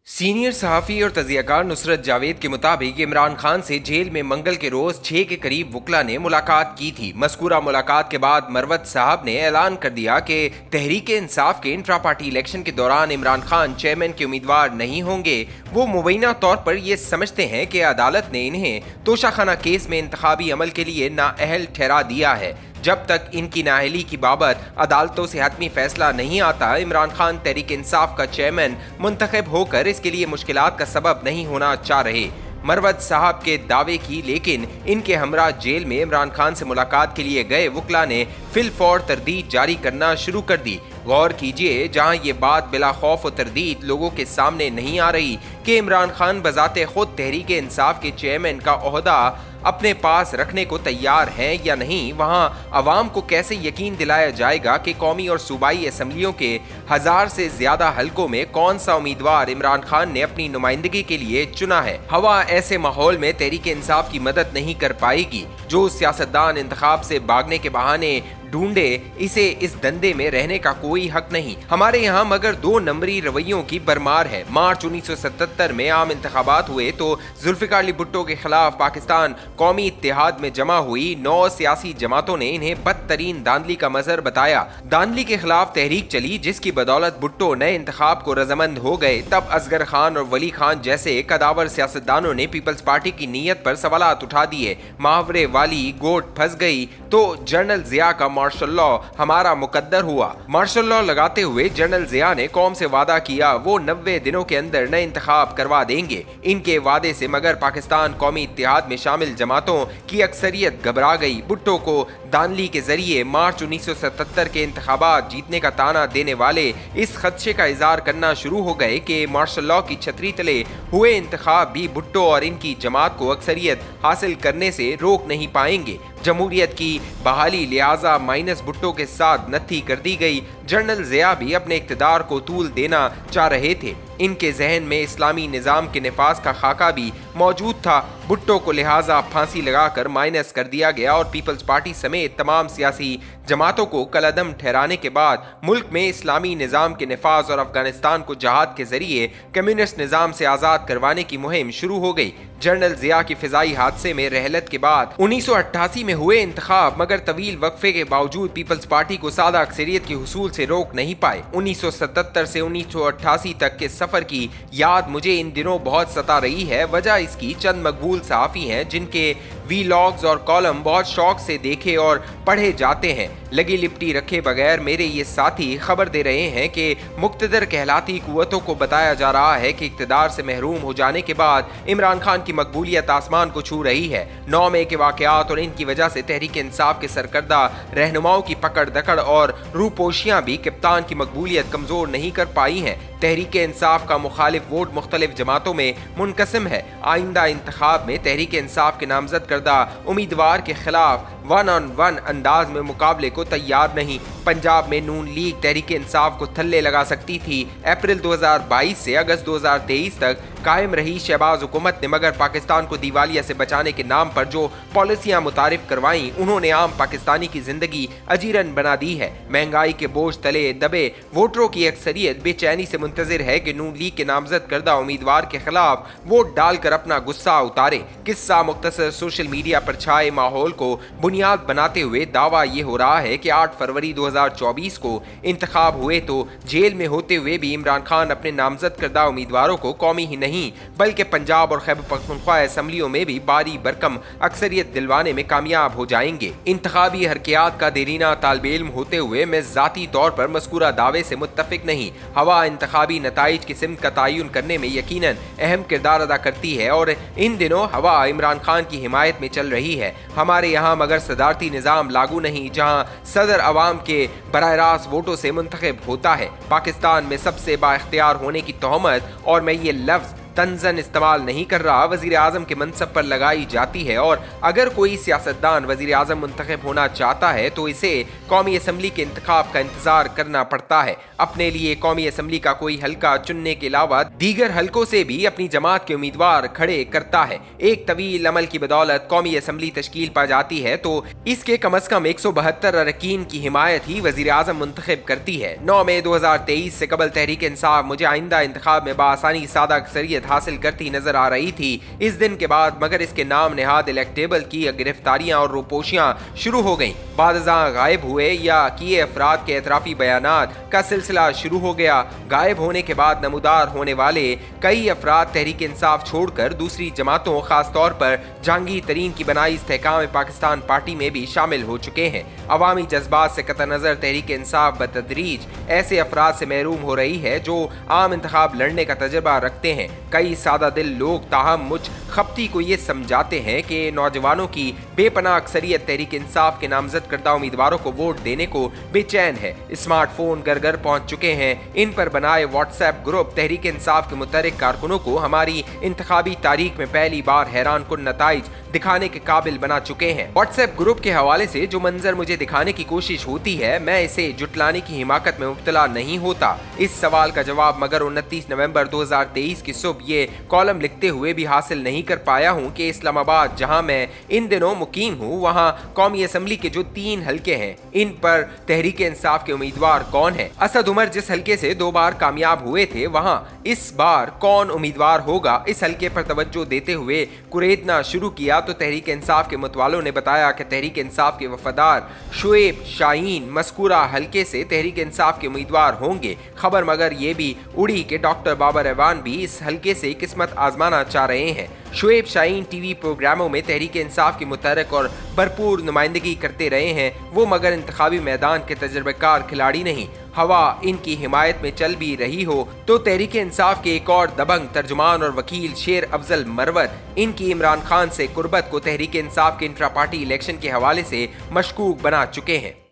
Senior सहाफ़ी और तजियाकार नुसरत जावेद के मुताबिक इमरान खान से जेल में मंगल के रोज 6 के करीब वकला ने मुलाकात की थी। मज़कूरा मुलाकात के बाद मरवत साहब ने ऐलान कर दिया कि तहरीक इंसाफ के इंट्रा पार्टी इलेक्शन के दौरान इमरान खान चेयरमैन के उम्मीदवार नहीं होंगे। वो मुबैना तौर पर ये समझते हैं कि अदालत ने इन्हें तोशाखाना केस में इंतखाबी अमल के लिए नाअहल ठहरा दिया है। जब तक इनकी नाअहली की बाबत अदालतों से हतमी फैसला नहीं आता, इमरान खान तहरीक इंसाफ का चेयरमैन मुंतखब होकर इसके लिए मुश्किलात का सबब नहीं होना चाह रहे। मरवत साहब के दावे की, लेकिन इनके हमरा जेल में इमरान खान से मुलाकात के लिए गए वकला ने फिलफौर तरदीद जारी करना शुरू कर दी। गौर कीजिए, जहां ये बात बिला खौफ व तरदीद लोगों के सामने नहीं आ रही कि इमरान खान बजाते खुद तहरीक इंसाफ के चेयरमैन का ओहदा अपने पास रखने को तैयार हैं या नहीं, वहां अवाम को कैसे यकीन दिलाया जाएगा कि कौमी और सूबाई असम्बलियों के 1000 से ज्यादा हलकों में कौन सा उम्मीदवार इमरान खान ने अपनी नुमाइंदगी के लिए चुना है। हवा ऐसे माहौल में तहरीक इंसाफ की मदद नहीं कर पाएगी। जो सियासतदान इंतखाब से भागने के बहाने ढूंढे, इसे इस धंधे में रहने का कोई हक नहीं। हमारे यहाँ मगर 2 नंबरी रवैयों की बरमार है। मार्च 1977 में आम इंतखाबात हुए तो जुल्फिकार अली भुट्टो के खिलाफ पाकिस्तान कौमी इत्तेहाद में जमा हुई 9 सियासी जमातों ने इन्हें बदतरीन धांधली का मजहर बताया। धांधली के खिलाफ तहरीक चली, जिसकी बदौलत भुट्टो नए इंतखाब को रजामंद हो गए। तब असगर खान और वली खान जैसे कदावर सियासतदानों ने पीपल्स पार्टी की नीयत पर सवालात उठा दिए। मुहावरे वाली गोट फंस गई तो जनरल जिया का मार्शल लॉ हमारा मुकद्दर हुआ। मार्शल लॉ लगाते हुए जनरल जिया ने कौम से वादा किया वो 90 दिनों के अंदर नए इंतखाब करवा देंगे। इनके वादे से मगर पाकिस्तान कौमी इत्तेहाद में शामिल जमातों की अक्सरियत घबरा गई। भुट्टो को धांधली के जरिए मार्च 1977 के इंतखाबात जीतने का ताना देने वाले इस खदशे का इजहार करना शुरू हो गए कि मार्शल लॉ की छतरी तले हुए इंतखाब भी भुट्टो और इनकी जमात को अक्सरियत हासिल करने से रोक नहीं पाएंगे। जमहूरियत की बहाली लिहाजा माइनस भुट्टो के साथ नत्थी कर दी गई। जनरल जिया भी अपने इक्तदार को तूल देना चाह रहे थे। इनके जहन में इस्लामी निज़ाम के निफाज का खाका भी मौजूद था। भुट्टो को लिहाजा फांसी लगाकर माइनस कर दिया गया और पीपल्स पार्टी समेत तमाम सियासी जमातों को कलअदम ठहराने के बाद मुल्क में इस्लामी निज़ाम के निफाज और अफगानिस्तान को जहाद के जरिए कम्युनिस्ट निज़ाम से आज़ाद करवाने की मुहिम शुरू हो गई। जनरल जिया की फिजाई हादसे में रहलत के बाद 1988 में हुए इंतखाब मगर तवील वक्फे के बावजूद पीपल्स पार्टी को सादा अक्सरियत के हुसूल से रोक नहीं पाए। 1977 से 1988 तक के सफर की याद मुझे इन दिनों बहुत सता रही है। वजह इसकी चंद मकबूल सहाफ़ी हैं जिनके वीलॉग्स और कॉलम बहुत शौक से देखे और पढ़े जाते हैं। लगी लिपटी रखे बगैर मेरे ये साथी खबर दे रहे हैं कि मुक्तदर कहलाती कुव्वतों को बताया जा रहा है कि इक़्तिदार से महरूम हो जाने के बाद इमरान खान की मकबूलियत आसमान को छू रही है। 9 मई के वाक़यात और इनकी वजह से तहरीक इंसाफ के सरकर्दा रहनुमाओं की पकड़ दकड़ और रूपोशियाँ भी कप्तान की मकबूलियत कमज़ोर नहीं कर पाई हैं। तहरीक इंसाफ का मुखालिफ वोट मुख्तलिफ जमातों में मुनकसिम है। आइंदा इंतखाब में तहरीक इंसाफ के नामजद करदा उम्मीदवार के खिलाफ 1-on-1 अंदाज में मुकाबले को तैयार नहीं। पंजाब में नून लीग तहरीक इंसाफ को थल्ले लगा सकती थी। अप्रैल 2022 से अगस्त 2023 तक कायम रही शहबाज हुकूमत ने मगर पाकिस्तान को दिवालिया से बचाने के नाम पर जो पॉलिसियां मुतारिफ करवाई, उन्होंने आम पाकिस्तानी की जिंदगी अजीरन बना दी है। महंगाई के बोझ तले दबे वोटरों की अक्सरियत बेचैनी से मुंतजिर है कि नून लीग के नामजद करदा उम्मीदवार के खिलाफ वोट डालकर अपना गुस्सा उतारे। किस्सा मुख्तसर सोशल मीडिया पर छाए माहौल को बुनियाद बनाते हुए दावा ये हो रहा है कि 8 फरवरी 2024 को इंतखाब हुए तो जेल में होते हुए भी इमरान खान अपने नामजद करदा उम्मीदवारों को कौमी ही नहीं बल्कि पंजाब और खैबर पख्तूनख्वा असम्बलियों में भी बारी बरकम अक्सरियत दिलवाने में कामयाब हो जाएंगे। इंतखाबी हरकियात का देरीना तालिब इल्म होते हुए मैं ज़ाती तौर पर मज़कूरा दावे से मुत्तफिक नहीं। हवा इंतखाबी नताइज की सिमत का तयन करने में यकीनन अहम किरदार अदा करती है और इन दिनों हवा इमरान खान की हिमायत में चल रही है। हमारे यहाँ मगर सदारती निज़ाम लागू नहीं, जहाँ सदर अवाम के बराह रास्त वोटों से मुंतखब होता है। पाकिस्तान में सबसे बाइख्तियार होने की तोहमत और मैं ये लफ्ज़ तंजन इस्तेमाल नहीं कर रहा, वजीर आजम के मनसब पर लगाई जाती है और अगर कोई सियासतदान वजीर आजम मुंतखब होना चाहता है तो इसे कौमी असम्बली के इंतखाब का इंतजार करना पड़ता है। अपने लिए कौमी असम्बली का कोई हल्का चुनने के अलावा दीगर हल्कों से भी अपनी जमात के उम्मीदवार खड़े करता है। एक तवील अमल की बदौलत कौमी असम्बली तश्कील पा जाती है तो इसके कम अज कम 172 अरकान की हिमायत ही वजीर आजम मुंतखब करती है। 9 मई 2023 से कबल तहरीक इंसाफ मुझे आइंदा इंतखाब में बासानी सादा अक्सरियत हासिल करती नजर आ रही थी। इस दिन के बाद मगर इसके नाम नेहाद इलेक्टेबल की गिरफ्तारियां और रूपोशियां शुरू हो गईं। बादशाह गायब हुए या किए अफराद के एतराफी बयानात का सिलसिला शुरू हो गया। गायब होने के बाद नमूदार होने वाले कई अफराद तहरीक इंसाफ छोड़कर दूसरी जमातों खास तौर पर जहांगीर तरीन की बनाई इस्तेहकाम पाकिस्तान पार्टी में भी शामिल हो चुके हैं। अवामी जज्बात से कतई नजर तहरीक इंसाफ बतदरीज ऐसे अफराद से महरूम हो रही है जो आम इंतखाब लड़ने का तजर्बा रखते हैं। कई सादा दिल लोग ताहम मुझ खपती को ये समझाते हैं कि नौजवानों की बेपनाह अक्सरियत तहरीक इंसाफ के नामजद करदा उम्मीदवारों को वोट देने को बेचैन है। स्मार्टफोन घर घर पहुंच चुके हैं। इन पर बनाए व्हाट्सएप ग्रुप तहरीक इंसाफ के मुतहरिक कारकुनों को हमारी इंतखाबी तारीख में पहली बार हैरान कुन नताइज दिखाने के काबिल बना चुके हैं। व्हाट्सएप ग्रुप के हवाले से जो मंजर मुझे दिखाने की कोशिश होती है, मैं इसे जुटलाने की हिमाकत में मुब्तला नहीं होता। इस सवाल का जवाब मगर 29 नवंबर 2023 की सुबह ये कॉलम लिखते हुए भी हासिल नहीं कर पाया हूँ कि इस्लामाबाद जहाँ मैं इन दिनों मुकीम हूँ वहाँ कौमी असम्बली के जो 3 हल्के हैं इन पर तहरीक इंसाफ के उम्मीदवार कौन है। असद उमर जिस हल्के से 2 बार कामयाब हुए थे वहाँ इस बार कौन उम्मीदवार होगा, इस हल्के पर तवज्जो देते हुए कुरेदना शुरू किया तो तहरीक इंसाफ के मतवालों ने बताया कि तहरीक इंसाफ के वफादार शुएब शाहीन मस्कूरा हल्के से तहरीक इंसाफ के उम्मीदवार होंगे। खबर मगर ये भी उड़ी कि डॉक्टर बाबर एवान भी इस हल्के से किस्मत आजमाना चाह रहे हैं। शुएब शाहीन टीवी प्रोग्रामों में तहरीक इंसाफ की मुतहरक और भरपूर नुमाइंदगी करते रहे हैं। वो मगर इंतखाबी मैदान के तजर्बेकार खिलाड़ी नहीं। हवा इनकी हिमायत में चल भी रही हो तो तहरीक इंसाफ के एक और दबंग तर्जुमान और वकील शेर अफजल मरवत इनकी इमरान खान से कुर्बत को तहरीक इंसाफ के इंट्रा पार्टी इलेक्शन के हवाले से मशकूक बना चुके हैं।